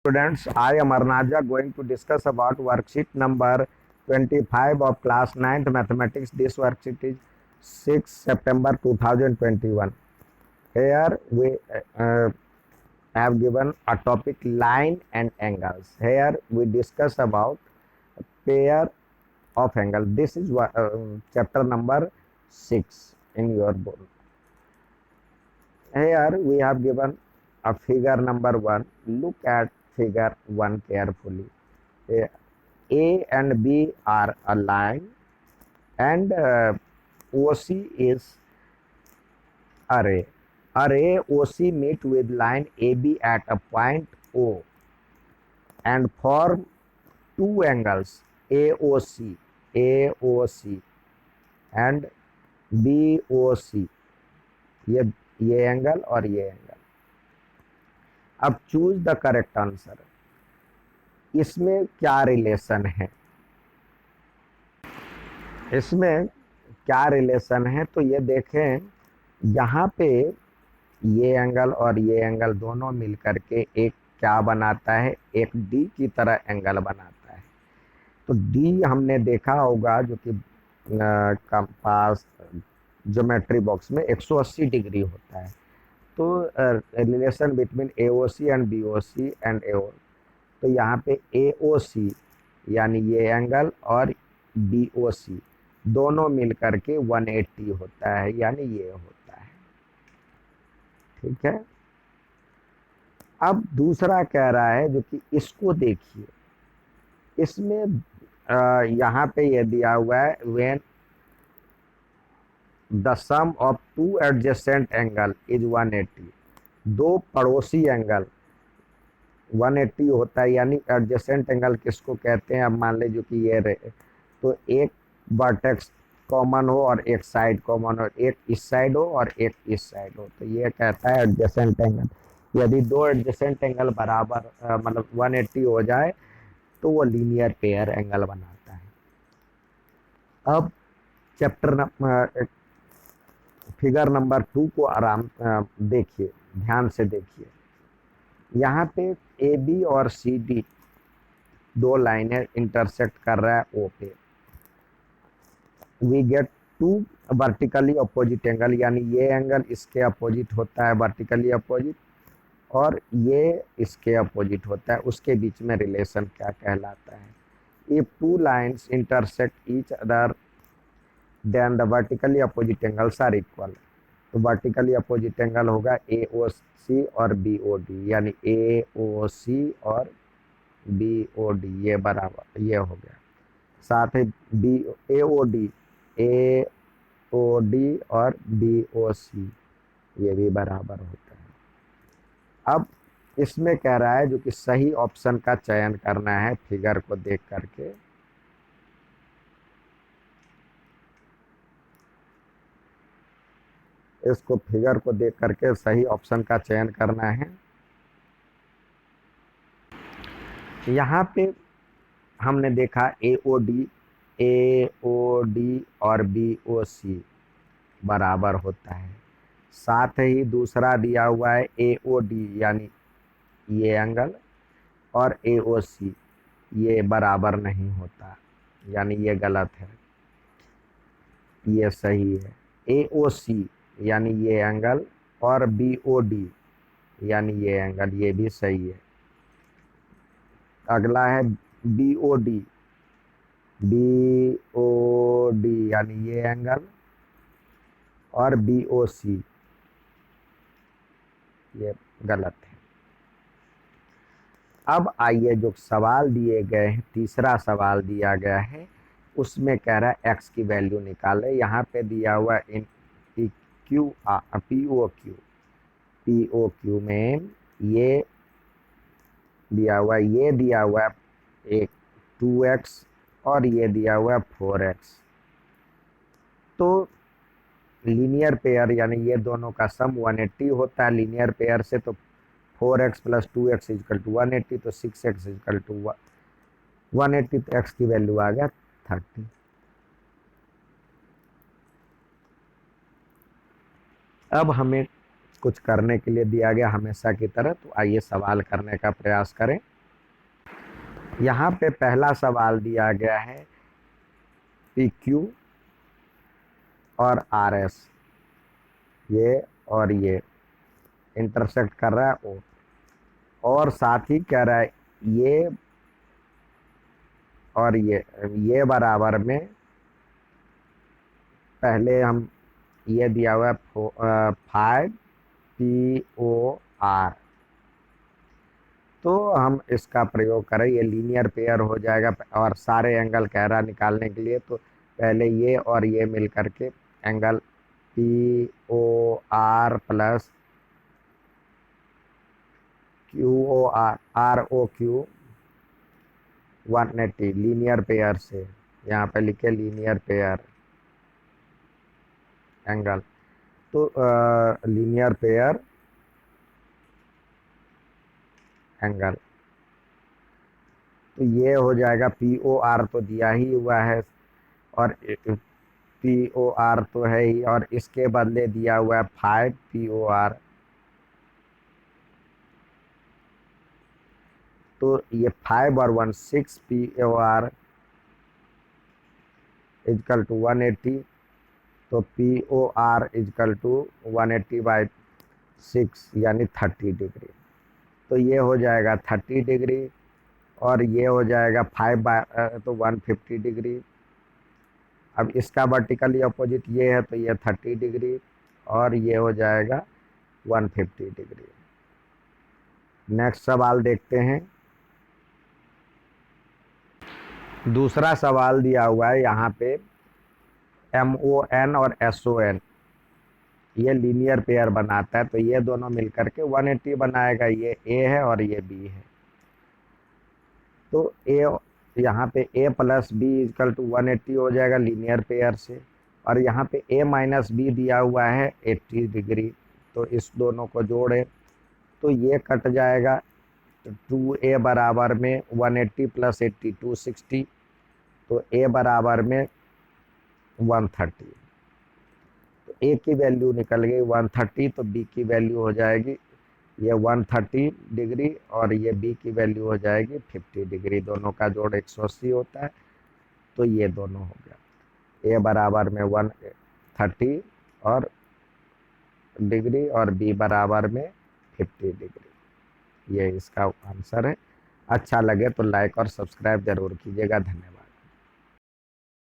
Students, I am Arnaja going to discuss about worksheet number 25 of class 9th mathematics. This worksheet is 6 September 2021. Here we have given a topic line and angles. Here we discuss about pair of angles. This is chapter number 6 in your book. Here we have given a figure number 1. Look at figure 1 carefully. A and B are a line and OC is a ray. A ray OC meet with line AB at a point O and form two angles AOC and BOC. ये angle और ये angle. अब choose the correct answer. इसमें क्या relation है? इसमें क्या relation है? तो ये देखें, यहाँ पे ये एंगल और ये एंगल दोनों मिलकर के एक क्या बनाता है? एक डी की तरह एंगल बनाता है. तो डी हमने देखा होगा जो कि कंपास ज्योमेट्री बॉक्स में 180 डिग्री होता है. तो relation between AOC and BOC and AO. तो यहाँ पे AOC यानी ये एंगल और BOC दोनों मिलकर के 180 होता है, यानी ये होता है. ठीक है. अब दूसरा कह रहा है जो कि इसको देखिए. इसमें यहाँ पे ये दिया हुआ है when the sum of two adjacent angle is 180. दो पड़ोसी एंगल 180 होता है, यानी एडजेसेंट एंगल किसको कहते हैं? अब मान लीजिए कि ये रहे, तो एक वर्टेक्स कॉमन हो और एक साइड कॉमन हो, एक इस साइड हो और एक इस साइड हो, तो ये कहता है एडजेसेंट एंगल. यदि दो एडजेसेंट एंगल बराबर मतलब 180 हो जाए तो वो लीनियर पेयर एंगल बनाता है. अब चैप्टर फिगर नंबर 2 को आराम देखिए, ध्यान से देखिए. यहाँ पे AB और CD दो लाइनें इंटरसेक्ट कर रहा है O पे. We get two vertically opposite angle, यानी ये एंगल इसके अपोजिट होता है, वर्टिकली अपोजिट, और ये इसके अपोजिट होता है. उसके बीच में रिलेशन क्या कहलाता है? If two lines intersect each other then the vertically opposite angles are equal. तो वर्टिकली अपोजिट एंगल होगा AOC और BOD, यानी AOC और BOD ये बराबर, ये हो गया. साथ ही AOD और BOC ये भी बराबर होता है. अब इसमें कह रहा है जो कि सही ऑप्शन का चयन करना है फिगर को देख करके. इसको फिगर को देख करके सही ऑप्शन का चयन करना है. यहाँ पे हमने देखा AOD और BOC बराबर होता है. साथ ही दूसरा दिया हुआ है AOD यानी ये एंगल और AOC ये बराबर नहीं होता, यानी ये गलत है, ये सही है. AOC यानी ये एंगल और BOD यानी ये एंगल, ये भी सही है. अगला है BOD यानी ये एंगल और BOC ये गलत है. अब आइए जो सवाल दिए गए हैं, तीसरा सवाल दिया गया है, उसमें कह रहा है x की वैल्यू निकाले. यहाँ पे दिया हुआ इन POQ में ये दिया हुआ है, ये दिया हुआ है एक 2x और ये दिया हुआ है 4x. तो लीनियर पेयर यानी ये दोनों का सम 180 होता है. लीनियर पेयर से तो 4x plus 2x is equal to 180, तो 6x इजकल टू 180, तो x की वैल्यू आ गया 30. अब हमें कुछ करने के लिए दिया गया हमेशा की तरह, तो आइए सवाल करने का प्रयास करें. यहाँ पे पहला सवाल दिया गया है पी क्यू और आर एस, ये और ये इंटरसेक्ट कर रहा है ओ, और साथ ही कह रहा है ये और ये बराबर में, पहले हम ये दिया हुआ है 5 पी ओ आर, तो हम इसका प्रयोग करें, ये लीनियर पेयर हो जाएगा और सारे एंगल कह रहा निकालने के लिए, तो पहले ये और ये मिल करके angle P O R plus Q O R, R O Q 180 linear pair से, यहाँ पे लिखे लीनियर पेयर एंगल, तो लीनियर पेयर एंगल, तो ये हो जाएगा पी ओ आर तो दिया ही हुआ है और पी ओ आर तो है ही, और इसके बदले दिया हुआ है 5 पी ओ आर, तो ये 5 और 1 6 P O R equal to 180, तो P O R equal to 180/6 यानी 30 डिग्री, तो ये हो जाएगा 30 डिग्री, और ये हो जाएगा 5 तो 150 डिग्री। अब इसका वर्टिकली अपोजिट ये है, तो ये 30 डिग्री और ये हो जाएगा 150 डिग्री। नेक्स्ट सवाल देखते हैं। दूसरा सवाल दिया हुआ है यहाँ पे MON और SON, ये लीनियर पेयर बनाता है, तो ये दोनों मिलकर के 180 बनाएगा, ये A है और ये B है, तो A यहाँ पे A plus B equal to 180 हो जाएगा लीनियर पेयर से, और यहाँ पे A माइनस बी दिया हुआ है 80 डिग्री, तो इस दोनों को जोड़े तो ये कट जाएगा, तो 2A बराबर में 180 प्लस 80 260, तो A बराबर में 130, तो A की वैल्यू निकल गई 130, तो B की वैल्यू हो जाएगी ये 130 डिग्री और ये B की वैल्यू हो जाएगी 50 डिग्री, दोनों का जोड़ 180 होता है, तो ये दोनों हो गया, A बराबर में 130 और डिग्री और B बराबर में 50 डिग्री, ये इसका आंसर है। अच्छा लगे तो लाइक और सब्सक्राइब जरूर कीजिएगा। धन्यवाद।